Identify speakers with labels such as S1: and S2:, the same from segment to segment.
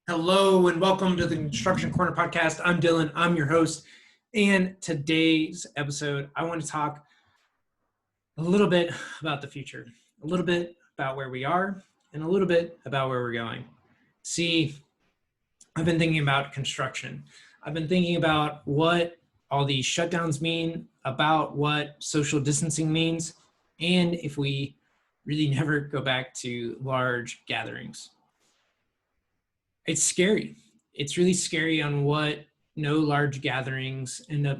S1: Hello and welcome to the Construction Corner podcast. I'm Dillon, I'm your host. And today's episode, I want to talk a little bit about the future, a little bit about where we are, and a little bit about where we're going. See, I've been thinking about construction. I've been thinking about what all these shutdowns mean, about what social distancing means, and if we really never go back to large gatherings. It's scary. It's really scary on what no large gatherings end up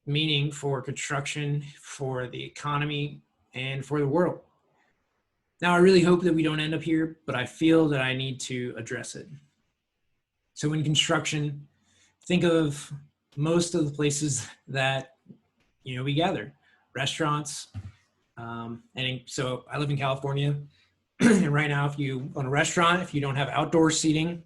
S1: meaning for construction, for the economy, and for the world. Now, I really hope that we don't end up here, but I feel that I need to address it. So in construction, think of most of the places that we gather, restaurants. So I live in California. And right now, if you own a restaurant, if you don't have outdoor seating,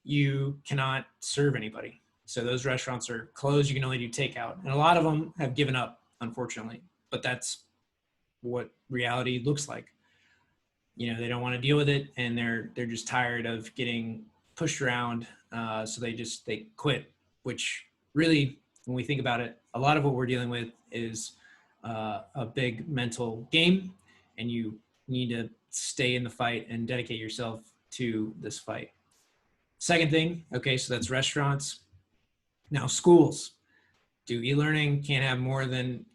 S1: you cannot serve anybody. So those restaurants are closed. You can only do takeout. And a lot of them have given up, unfortunately. But that's what reality looks like. They don't want to deal with it, and they're just tired of getting pushed around. So they quit, which really, when we think about it, a lot of what we're dealing with is a big mental game, and you need to stay in the fight and dedicate yourself to this fight. Second thing, okay, so that's restaurants. Now schools do e-learning, can't have more than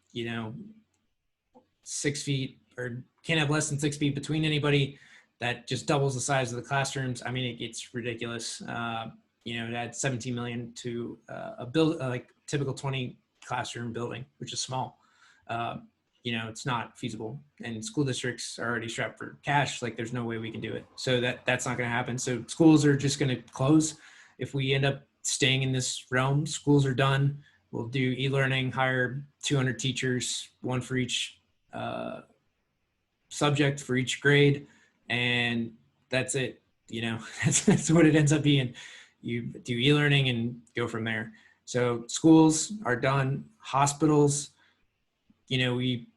S1: 6 feet, or can't have less than 6 feet between anybody. That just doubles the size of the classrooms. I mean, it gets ridiculous. It adds 17 million to a like typical 20 classroom building, which is small. It's not feasible, and school districts are already strapped for cash. Like, there's no way we can do it. So that's not going to happen. So schools are just going to close. If we end up staying in this realm, schools are done. We'll do e-learning, hire 200 teachers, one for each subject, for each grade. And that's it. That's what it ends up being. You do e-learning and go from there. So schools are done. Hospitals, we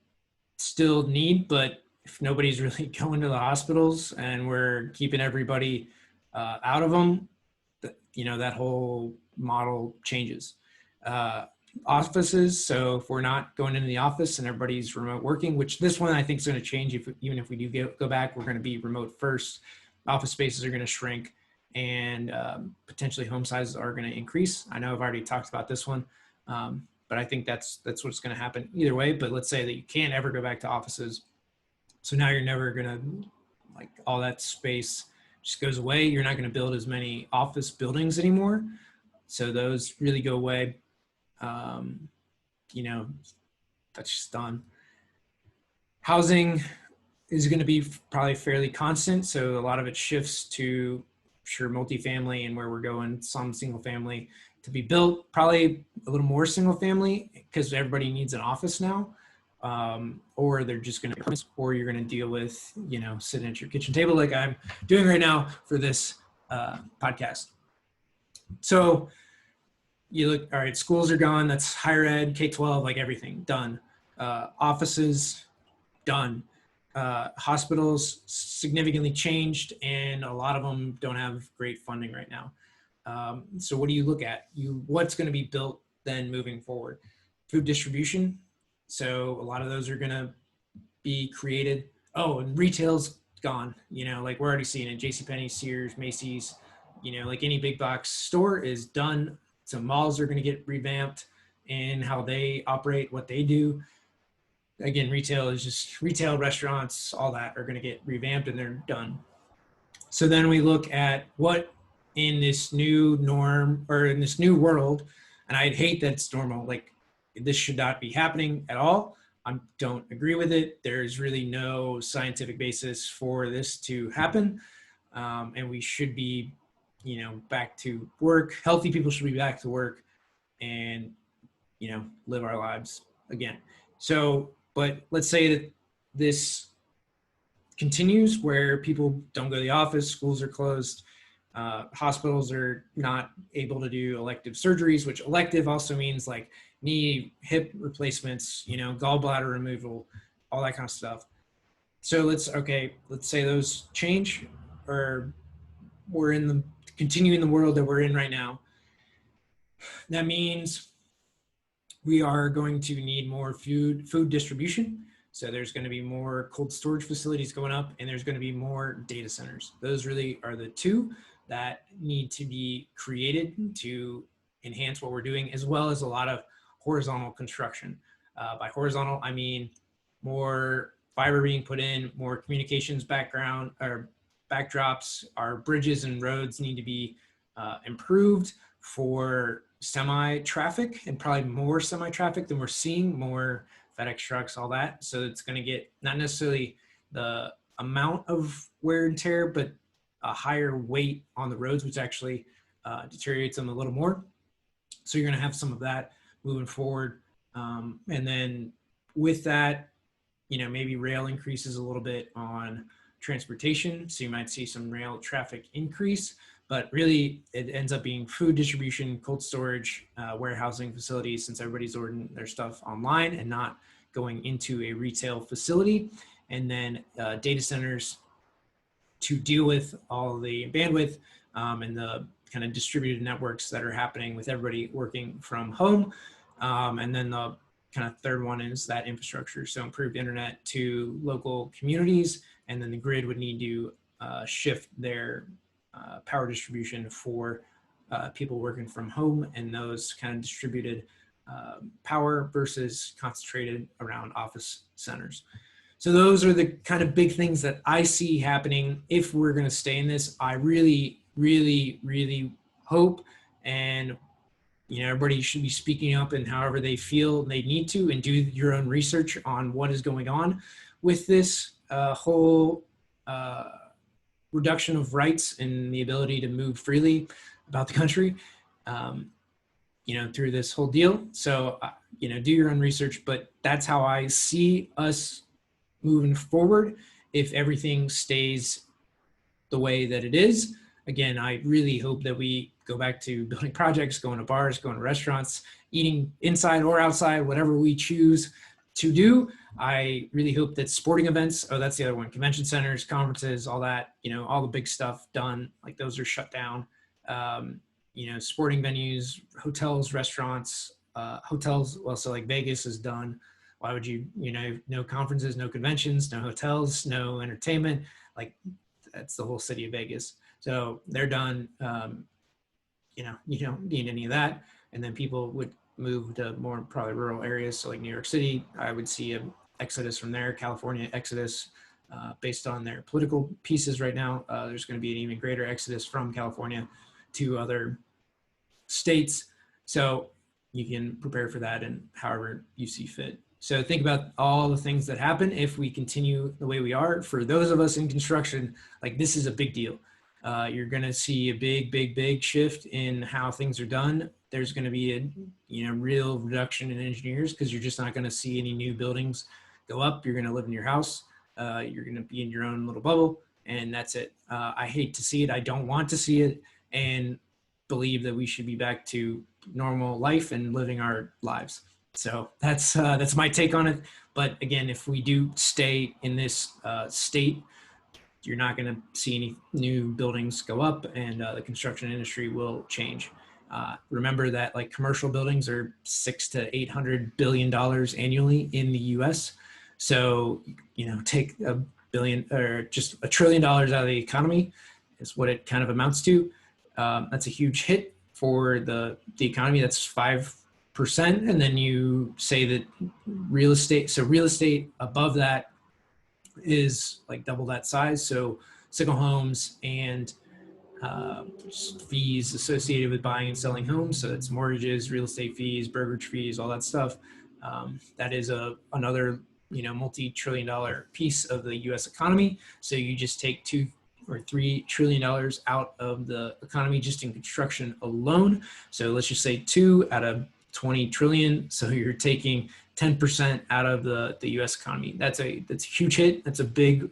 S1: still need, but if nobody's really going to the hospitals and we're keeping everybody out of them, that whole model changes. Offices, so if we're not going into the office and everybody's remote working, which this one I think is going to change. Even if we do go back, we're going to be remote first. Office spaces are going to shrink, and potentially home sizes are going to increase. I know I've already talked about this one. But I think that's what's going to happen either way. But let's say that you can't ever go back to offices. So now you're never going to, like, all that space just goes away. You're not going to build as many office buildings anymore. So those really go away. That's just done. Housing is going to be probably fairly constant. So a lot of it shifts to, sure, multifamily, and where we're going, some single family to be built, probably a little more single family, because everybody needs an office now. Or they're just going to, or you're going to deal with, sitting at your kitchen table like I'm doing right now for this podcast. So you look, all right, schools are gone. That's higher ed, K-12, like everything done. Offices done. Hospitals significantly changed, and a lot of them don't have great funding right now. So what do you look at? What's going to be built then moving forward? Food distribution. So a lot of those are going to be created. Oh, and retail's gone. Like we're already seeing it. JCPenney, Sears, Macy's, like any big box store is done. So malls are going to get revamped in how they operate, what they do. Again, retail is just retail, restaurants, all that are going to get revamped, and they're done. So then we look at what in this new norm, or in this new world, and I'd hate that it's normal. Like, this should not be happening at all. I don't agree with it. There's really no scientific basis for this to happen. And we should be, back to work. Healthy people should be back to work and, live our lives again. So, but let's say that this continues where people don't go to the office, schools are closed, hospitals are not able to do elective surgeries, which elective also means like knee, hip replacements, gallbladder removal, all that kind of stuff. So let's say those change, or we're in the continue in the world that we're in right now, that means we are going to need more food distribution. So there's going to be more cold storage facilities going up, and there's going to be more data centers. Those really are the two that need to be created to enhance what we're doing, as well as a lot of horizontal construction. By horizontal, I mean more fiber being put in, more communications background or backdrops. Our bridges and roads need to be improved for semi-traffic, and probably more semi-traffic than we're seeing, more FedEx trucks, all that. So it's going to get not necessarily the amount of wear and tear, but a higher weight on the roads, which actually deteriorates them a little more. So you're going to have some of that moving forward. And then with that, maybe rail increases a little bit on transportation. So you might see some rail traffic increase, but really it ends up being food distribution, cold storage, warehousing facilities, since everybody's ordering their stuff online and not going into a retail facility. And then data centers to deal with all the bandwidth and the kind of distributed networks that are happening with everybody working from home. And then the kind of third one is that infrastructure. So improved internet to local communities, and then the grid would need to shift their power distribution for people working from home, and those kind of distributed power versus concentrated around office centers. So those are the kind of big things that I see happening if we're going to stay in this. I really, really, really hope, and everybody should be speaking up and however they feel they need to, and do your own research on what is going on with this whole reduction of rights and the ability to move freely about the country, through this whole deal. So, do your own research, but that's how I see us moving forward if everything stays the way that it is. Again, I really hope that we go back to building projects, going to bars, going to restaurants, eating inside or outside, whatever we choose to do. I really hope that sporting events, that's the other one, convention centers, conferences, all that, all the big stuff done, like those are shut down. Sporting venues, hotels, restaurants, hotels, well, so like Vegas is done. Why would you, no conferences, no conventions, no hotels, no entertainment, like that's the whole city of Vegas. So they're done. You don't need any of that. And then people would move to more probably rural areas. So like New York City, I would see an exodus from there. California exodus, based on their political pieces right now. There's going to be an even greater exodus from California to other states. So you can prepare for that and however you see fit. So think about all the things that happen if we continue the way we are. For those of us in construction, like this is a big deal. You're going to see a big shift in how things are done. There's going to be a real reduction in engineers, because you're just not going to see any new buildings go up. You're going to live in your house. You're going to be in your own little bubble, and that's it. I hate to see it. I don't want to see it, and believe that we should be back to normal life and living our lives. So that's my take on it. But again, if we do stay in this state, you're not going to see any new buildings go up, and the construction industry will change. Remember that like commercial buildings are $600 to $800 billion annually in the U.S. So take $1 billion or just $1 trillion out of the economy is what it kind of amounts to. That's a huge hit for the economy. That's 5%. And then you say that real estate above that is like double that size. So single homes and fees associated with buying and selling homes. So it's mortgages, real estate fees, brokerage fees, all that stuff. That is another multi-trillion-dollar piece of the U.S. economy. So you just take $2 or $3 trillion out of the economy just in construction alone. So let's just say 2 out of 20 trillion. So you're taking 10% out of the U.S. economy. That's a huge hit. That's a big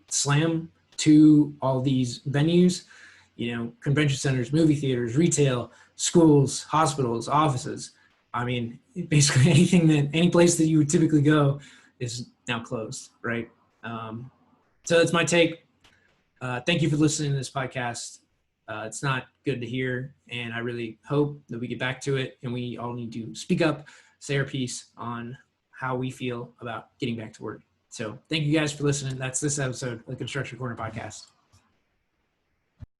S1: slam to all these venues, convention centers, movie theaters, retail, schools, hospitals, offices. I mean, basically any place that you would typically go is now closed, right? So that's my take. Thank you for listening to this podcast. It's not good to hear, and I really hope that we get back to it, and we all need to speak up, say our piece on how we feel about getting back to work. So thank you guys for listening. That's this episode of the Construction Corner podcast.